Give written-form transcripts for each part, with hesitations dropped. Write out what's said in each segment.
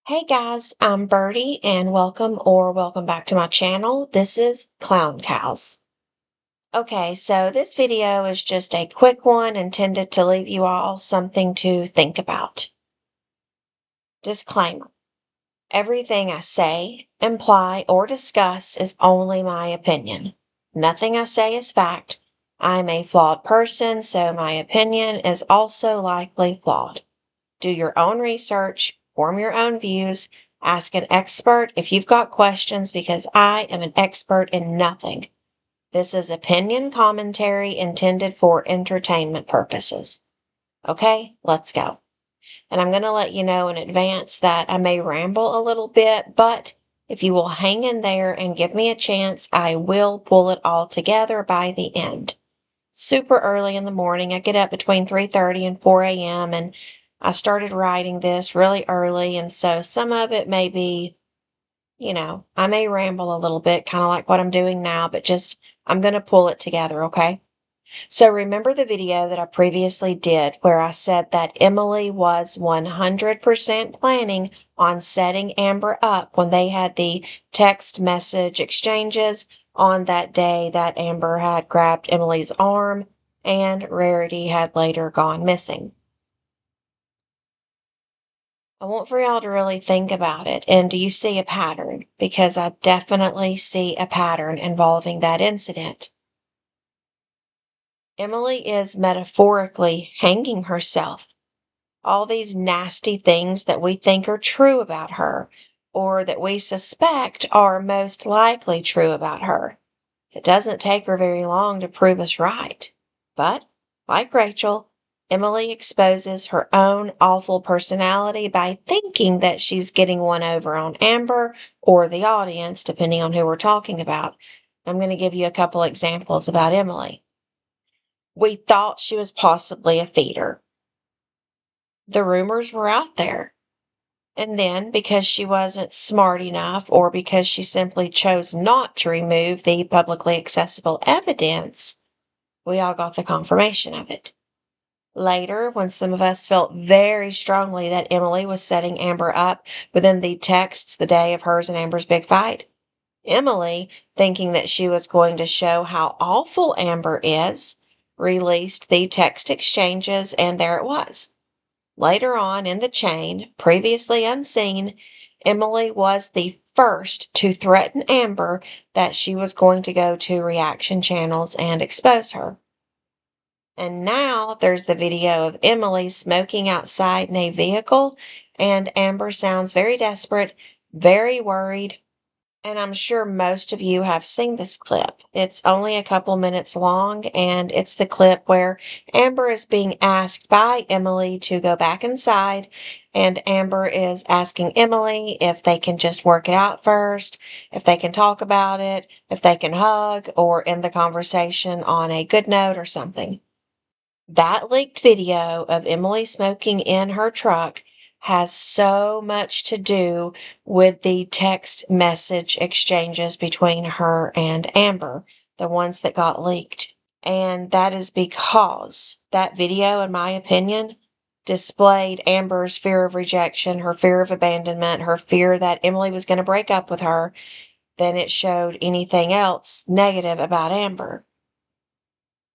Hey guys, I'm Birdie and welcome back to my channel. This is Clown Cows. Okay, so this video is just a quick one intended to leave you all something to think about. Disclaimer. Everything I say, imply, or discuss is only my opinion. Nothing I say is fact. I'm a flawed person, so my opinion is also likely flawed. Do your own research, form your own views, ask an expert if you've got questions because I am an expert in nothing. This is opinion commentary intended for entertainment purposes. Okay, let's go. And I'm going to let you know in advance that I may ramble a little bit, but if you will hang in there and give me a chance, I will pull it all together by the end. Super early in the morning. I get up between 3:30 and 4 a.m. and I started writing this really early, and so some of it may be, I may ramble a little bit, kind of like what I'm doing now, but just I'm going to pull it together, okay? So remember the video that I previously did where I said that Emily was 100% planning on setting Amber up when they had the text message exchanges on that day that Amber had grabbed Emily's arm and Rarity had later gone missing. I want for y'all to really think about it. And do you see a pattern? Because I definitely see a pattern involving that incident. Emily is metaphorically hanging herself. All these nasty things that we think are true about her, or that we suspect are most likely true about her. It doesn't take her very long to prove us right. But, like Rachel, Emily exposes her own awful personality by thinking that she's getting one over on Amber or the audience, depending on who we're talking about. I'm going to give you a couple examples about Emily. We thought she was possibly a feeder. The rumors were out there. And then, because she wasn't smart enough or because she simply chose not to remove the publicly accessible evidence, we all got the confirmation of it. Later, when some of us felt very strongly that Emily was setting Amber up within the texts the day of hers and Amber's big fight, Emily, thinking that she was going to show how awful Amber is, released the text exchanges, and there it was. Later on in the chain, previously unseen, Emily was the first to threaten Amber that she was going to go to reaction channels and expose her. And now there's the video of Emily smoking outside in a vehicle, and Amber sounds very desperate, very worried, and I'm sure most of you have seen this clip. It's only a couple minutes long, and it's the clip where Amber is being asked by Emily to go back inside, and Amber is asking Emily if they can just work it out first, if they can talk about it, if they can hug, or end the conversation on a good note or something. That leaked video of Emily smoking in her truck has so much to do with the text message exchanges between her and Amber, the ones that got leaked. And that is because that video, in my opinion, displayed Amber's fear of rejection, her fear of abandonment, her fear that Emily was going to break up with her, than it showed anything else negative about Amber.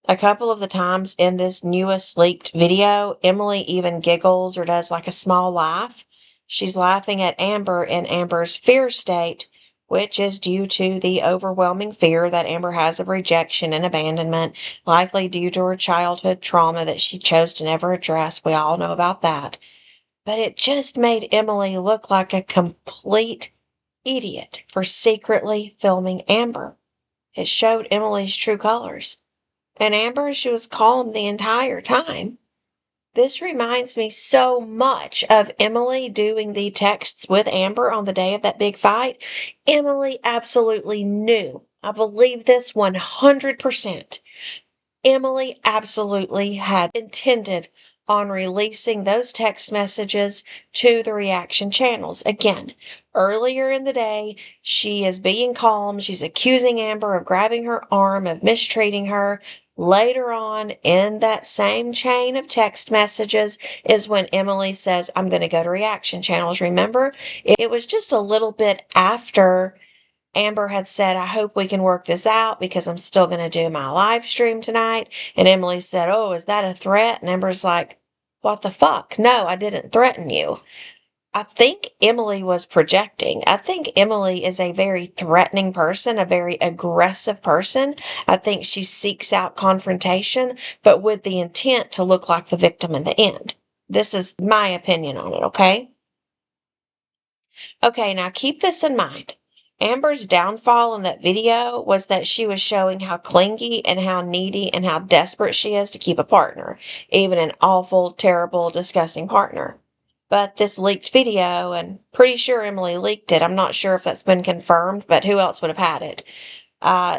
A couple of the times in this newest leaked video, Emily even giggles or does like a small laugh. She's laughing at Amber in Amber's fear state, which is due to the overwhelming fear that Amber has of rejection and abandonment, likely due to her childhood trauma that she chose to never address. We all know about that. But it just made Emily look like a complete idiot for secretly filming Amber. It showed Emily's true colors. And Amber, she was calm the entire time. This reminds me so much of Emily doing the texts with Amber on the day of that big fight. Emily absolutely knew. I believe this 100%. Emily absolutely had intended on releasing those text messages to the reaction channels. Again, earlier in the day, she is being calm. She's accusing Amber of grabbing her arm, of mistreating her, Later on in that same chain of text messages is when Emily says, I'm going to go to reaction channels. Remember, it was just a little bit after Amber had said, I hope we can work this out because I'm still going to do my live stream tonight. And Emily said, Oh, is that a threat? And Amber's like, What the fuck? No, I didn't threaten you. I think Emily was projecting. I think Emily is a very threatening person, a very aggressive person. I think she seeks out confrontation, but with the intent to look like the victim in the end. This is my opinion on it, okay? Okay, now keep this in mind. Amber's downfall in that video was that she was showing how clingy and how needy and how desperate she is to keep a partner, even an awful, terrible, disgusting partner. But this leaked video, and pretty sure Emily leaked it. I'm not sure if that's been confirmed, but who else would have had it?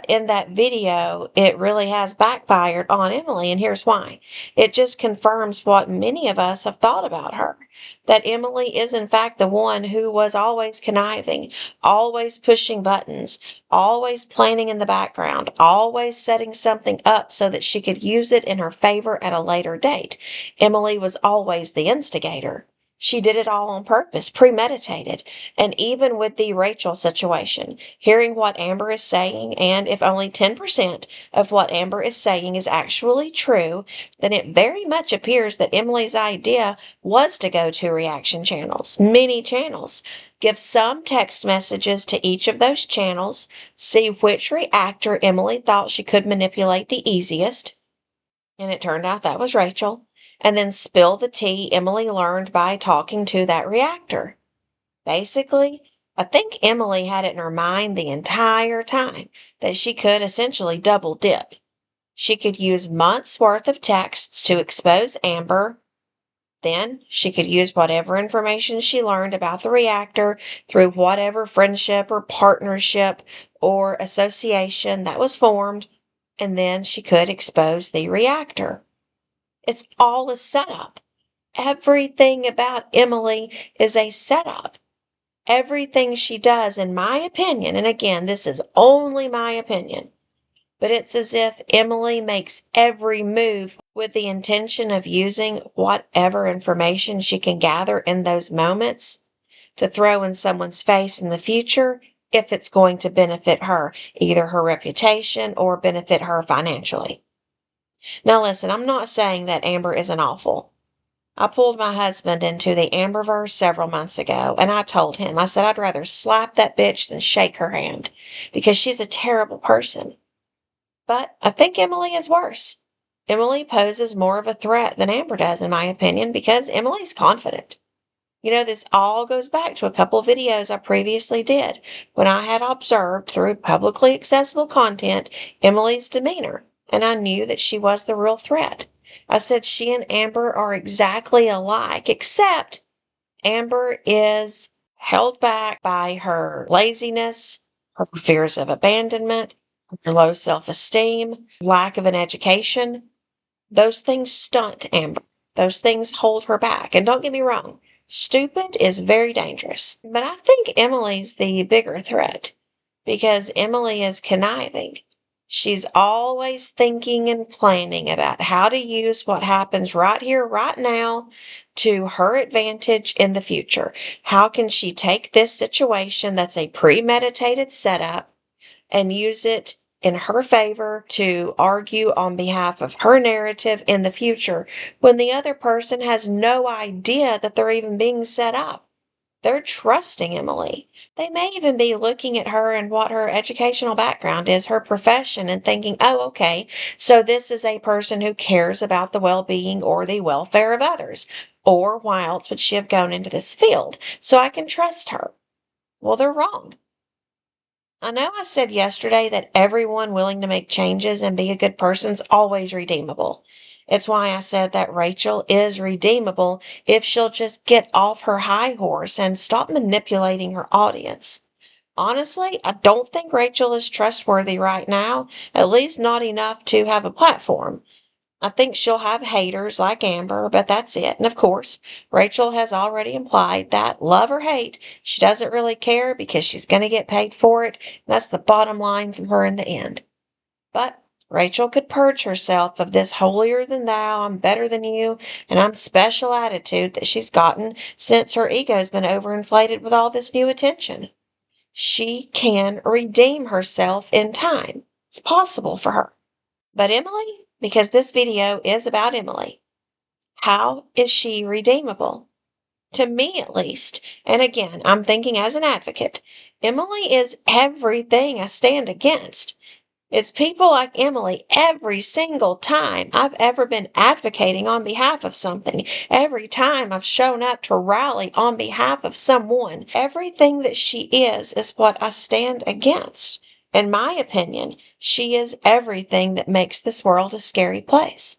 In that video, it really has backfired on Emily, and here's why. It just confirms what many of us have thought about her, that Emily is in fact the one who was always conniving, always pushing buttons, always planning in the background, always setting something up so that she could use it in her favor at a later date. Emily was always the instigator. She did it all on purpose, premeditated. And even with the Rachel situation, hearing what Amber is saying, and if only 10% of what Amber is saying is actually true, then it very much appears that Emily's idea was to go to reaction channels, many channels, give some text messages to each of those channels, see which reactor Emily thought she could manipulate the easiest, and it turned out that was Rachel, and then spill the tea Emily learned by talking to that reactor. Basically, I think Emily had it in her mind the entire time that she could essentially double dip. She could use months' worth of texts to expose Amber. Then she could use whatever information she learned about the reactor through whatever friendship or partnership or association that was formed, and then she could expose the reactor. It's all a setup. Everything about Emily is a setup. Everything she does, in my opinion, and again, this is only my opinion, but it's as if Emily makes every move with the intention of using whatever information she can gather in those moments to throw in someone's face in the future if it's going to benefit her, either her reputation or benefit her financially. Now listen, I'm not saying that Amber isn't awful. I pulled my husband into the Amberverse several months ago, and I told him, I said I'd rather slap that bitch than shake her hand, because she's a terrible person. But I think Emily is worse. Emily poses more of a threat than Amber does, in my opinion, because Emily's confident. This all goes back to a couple videos I previously did when I had observed through publicly accessible content Emily's demeanor, and I knew that she was the real threat. I said she and Amber are exactly alike, except Amber is held back by her laziness, her fears of abandonment, her low self-esteem, lack of an education. Those things stunt Amber. Those things hold her back. And don't get me wrong, stupid is very dangerous. But I think Emily's the bigger threat because Emily is conniving. She's always thinking and planning about how to use what happens right here, right now, to her advantage in the future. How can she take this situation that's a premeditated setup and use it in her favor to argue on behalf of her narrative in the future when the other person has no idea that they're even being set up? They're trusting Emily. They may even be looking at her and what her educational background is, her profession, and thinking, oh, okay, so this is a person who cares about the well-being or the welfare of others. Or why else would she have gone into this field? So I can trust her. Well, they're wrong. I know I said yesterday that everyone willing to make changes and be a good person's always redeemable. It's why I said that Rachel is redeemable if she'll just get off her high horse and stop manipulating her audience. Honestly, I don't think Rachel is trustworthy right now, at least not enough to have a platform. I think she'll have haters like Amber, but that's it. And of course, Rachel has already implied that, love or hate, she doesn't really care because she's going to get paid for it. That's the bottom line from her in the end. But Rachel could purge herself of this holier than thou, I'm better than you, and I'm special attitude that she's gotten since her ego's been overinflated with all this new attention. She can redeem herself in time. It's possible for her. But Emily, because this video is about Emily, how is she redeemable? To me, at least, and again, I'm thinking as an advocate, Emily is everything I stand against. It's people like Emily every single time I've ever been advocating on behalf of something, every time I've shown up to rally on behalf of someone. Everything that she is what I stand against. In my opinion, she is everything that makes this world a scary place.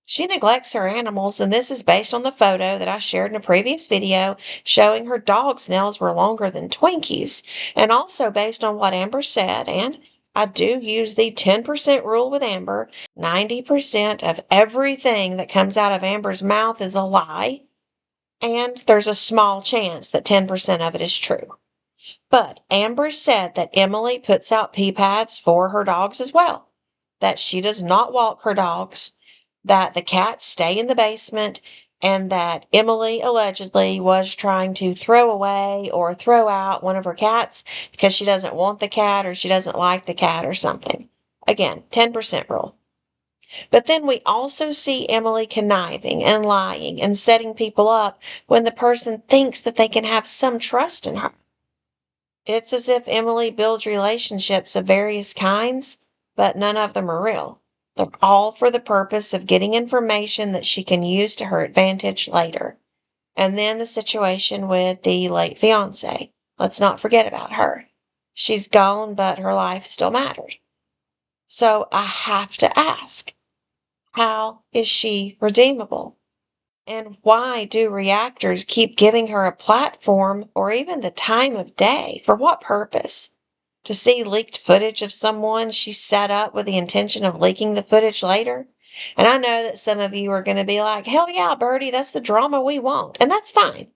She neglects her animals, and this is based on the photo that I shared in a previous video showing her dog's nails were longer than Twinkie's, and also based on what Amber said, and I do use the 10% rule with Amber. 90% of everything that comes out of Amber's mouth is a lie, and there's a small chance that 10% of it is true. But Amber said that Emily puts out pee pads for her dogs as well, that she does not walk her dogs, that the cats stay in the basement, and that Emily allegedly was trying to throw away or throw out one of her cats because she doesn't want the cat or she doesn't like the cat or something. Again, 10% rule. But then we also see Emily conniving and lying and setting people up when the person thinks that they can have some trust in her. It's as if Emily builds relationships of various kinds, but none of them are real. They're all for the purpose of getting information that she can use to her advantage later. And then the situation with the late fiance. Let's not forget about her. She's gone, but her life still mattered. So I have to ask, how is she redeemable? And why do reactors keep giving her a platform or even the time of day? For what purpose? To see leaked footage of someone she set up with the intention of leaking the footage later? And I know that some of you are going to be like, hell yeah, Bertie, that's the drama we want. And that's fine.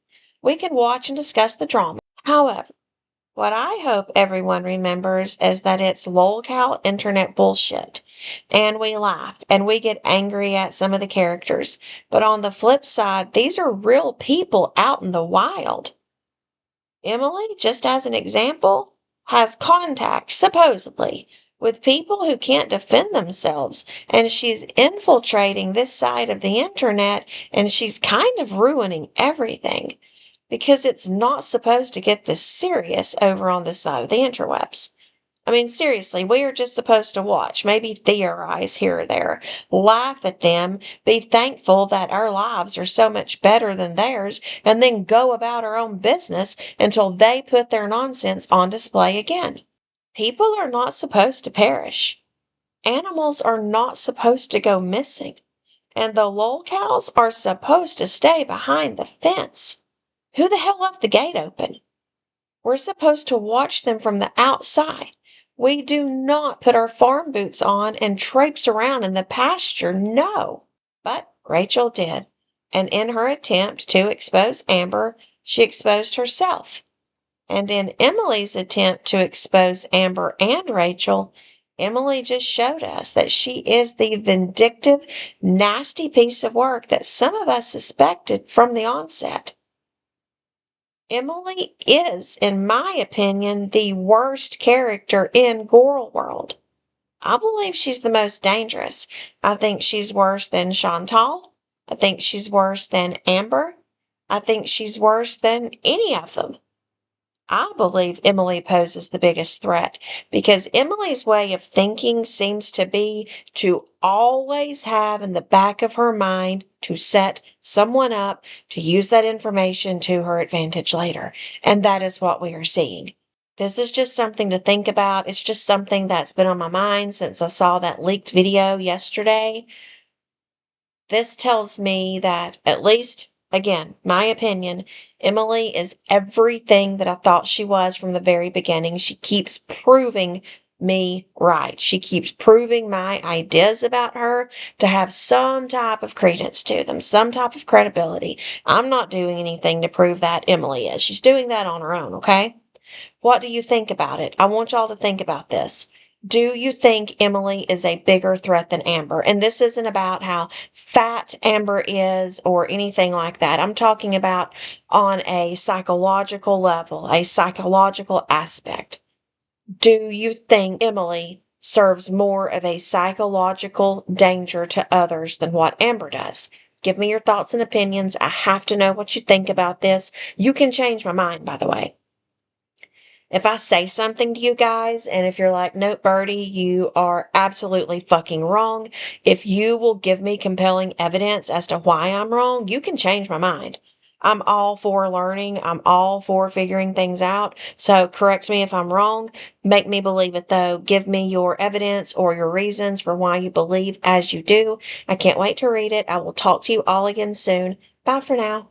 We can watch and discuss the drama. However, what I hope everyone remembers is that it's lolcow internet bullshit. And we laugh and we get angry at some of the characters. But on the flip side, these are real people out in the wild. Emily, just as an example, has contact, supposedly, with people who can't defend themselves, and she's infiltrating this side of the internet, and she's kind of ruining everything because it's not supposed to get this serious over on this side of the interwebs. I mean, seriously, we are just supposed to watch, maybe theorize here or there, laugh at them, be thankful that our lives are so much better than theirs, and then go about our own business until they put their nonsense on display again. People are not supposed to perish. Animals are not supposed to go missing. And the lolcows are supposed to stay behind the fence. Who the hell left the gate open? We're supposed to watch them from the outside. We do not put our farm boots on and traipse around in the pasture, no. But Rachel did, and in her attempt to expose Amber, she exposed herself. And in Emily's attempt to expose Amber and Rachel, Emily just showed us that she is the vindictive, nasty piece of work that some of us suspected from the onset. Emily is, in my opinion, the worst character in Gorl World. I believe she's the most dangerous. I think she's worse than Chantal. I think she's worse than Amber. I think she's worse than any of them. I believe Emily poses the biggest threat because Emily's way of thinking seems to be to always have in the back of her mind to set someone up to use that information to her advantage later. And that is what we are seeing. This is just something to think about. It's just something that's been on my mind since I saw that leaked video yesterday. This tells me that, at least, again, my opinion, Emily is everything that I thought she was from the very beginning. She keeps proving me right. She keeps proving my ideas about her to have some type of credence to them, some type of credibility. I'm not doing anything to prove that. Emily is. She's doing that on her own, okay? What do you think about it? I want y'all to think about this. Do you think Emily is a bigger threat than Amber? And this isn't about how fat Amber is or anything like that. I'm talking about on a psychological level, a psychological aspect. Do you think Emily serves more of a psychological danger to others than what Amber does? Give me your thoughts and opinions. I have to know what you think about this. You can change my mind, by the way. If I say something to you guys, and if you're like, nope, Birdie, you are absolutely fucking wrong, if you will give me compelling evidence as to why I'm wrong, you can change my mind. I'm all for learning. I'm all for figuring things out. So correct me if I'm wrong. Make me believe it though. Give me your evidence or your reasons for why you believe as you do. I can't wait to read it. I will talk to you all again soon. Bye for now.